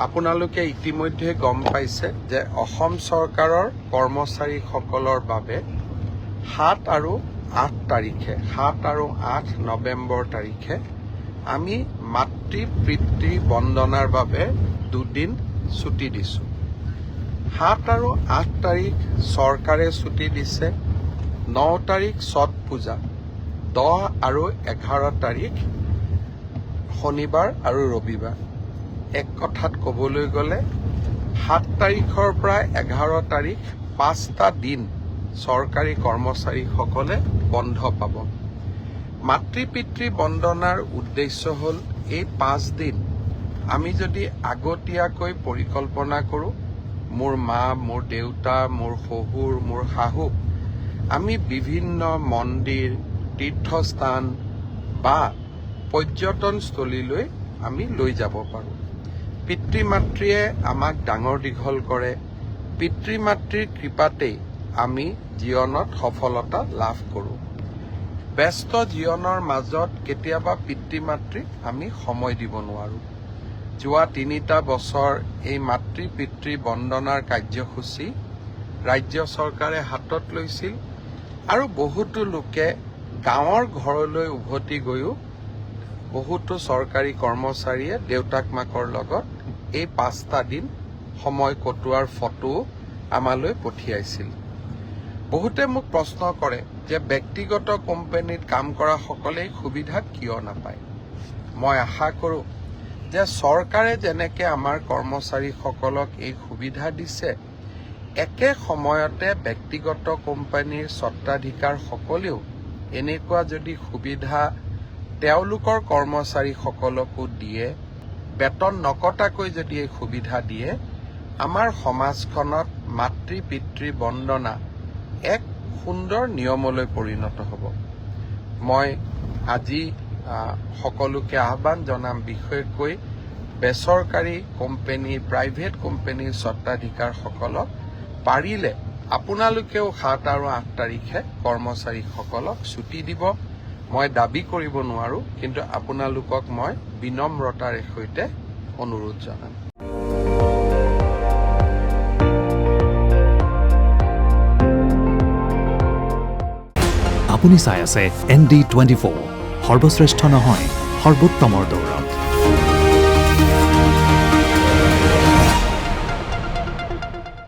আপোনালোকে ইতিমধ্যে গম পাইছে যে অসম চৰকাৰৰ কৰ্মচাৰীসকলৰ বাবে 7 আৰু 8 তাৰিখে 7 আৰু 8 নৱেম্বৰ তাৰিখে আমি মাতৃ পিতৃ বন্দনাৰ বাবে 2 দিন ছুটি দিছোঁ। 7 আৰু 8 তাৰিখ চৰকাৰে ছুটি দিছে। 9 তাৰিখ ছট পূজা, 10 আৰু 11 তাৰিখ শনিবাৰ আৰু ৰবিবাৰ। এক কথাত ক'বলৈ গ'লে 7 তাৰিখৰ পৰা 11 তাৰিখ 5টা দিন চৰকাৰী কৰ্মচাৰীসকলে বন্ধ পাব। মাতৃ পিতৃ বন্দনাৰ উদ্দেশ্য হ'ল এই 5 দিন আমি যদি আগতীয়াকৈ পৰিকল্পনা কৰোঁ, মোৰ মা, মোৰ দেউতা, মোৰ শহুৰ, মোৰ শাহু, আমি বিভিন্ন মন্দিৰ, তীৰ্থস্থান বা পৰ্যটনস্থলীলৈ আমি লৈ যাব পাৰোঁ। পিতৃ মাতৃয়ে আমাক ডাঙৰ দীঘল কৰে। পিতৃ মাতৃৰ কৃপাতেই আমি জীৱনত সফলতা লাভ কৰোঁ। ব্যস্ত জীৱনৰ মাজত কেতিয়াবা পিতৃ মাতৃক আমি সময় দিব নোৱাৰোঁ। যোৱা 3টা বছৰ এই মাতৃ পিতৃ বন্দনাৰ কাৰ্যসূচী ৰাজ্য চৰকাৰে হাতত লৈছিল আৰু বহুতো লোকে গাঁৱৰ ঘৰলৈ উভতি গৈও বহুতো চৰকাৰী কৰ্মচাৰীয়ে দেউতাক মাকৰ লগত এই 5টা দিন সময় কটোৱাৰ ফটো আমালৈ পঠিয়াইছিল। বহুতে মোক প্ৰশ্ন কৰে যে ব্যক্তিগত কোম্পানীত কাম কৰা সকলেই সুবিধা কিয় নাপায়। মই আশা কৰোঁ যে চৰকাৰে যেনেকৈ আমাৰ কৰ্মচাৰীসকলক এই সুবিধা দিছে, একে সময়তে ব্যক্তিগত কোম্পানীৰ স্বত্বাধিকাৰসকলেও এনেকুৱা যদি সুবিধা তেওঁলোকৰ কৰ্মচাৰীসকলকো দিয়ে, বেতন নকটাকৈ যদি এই সুবিধা দিয়ে, আমাৰ সমাজখনত মাতৃ পিতৃ বন্দনা এক সুন্দৰ নিয়মলৈ পৰিণত হ'ব। মই আজি সকলোকে আহ্বান জনাম, বিশেষকৈ বেচৰকাৰী কোম্পানী, প্ৰাইভেট কোম্পানীৰ স্বত্বাধিকাৰসকলক পাৰিলে আপোনালোকেও 7 আৰু 8 তাৰিখে কৰ্মচাৰীসকলক ছুটি দিব। মই দাবী কৰিব নোৱাৰোঁ, কিন্তু আপোনালোকক মই বিনম্ৰতাৰ সৈতে অনুৰোধ জনাম। আপুনি চাই আছে ND24, সৰ্বশ্ৰেষ্ঠ নহয়, সৰ্বোত্তমৰ দৌৰ।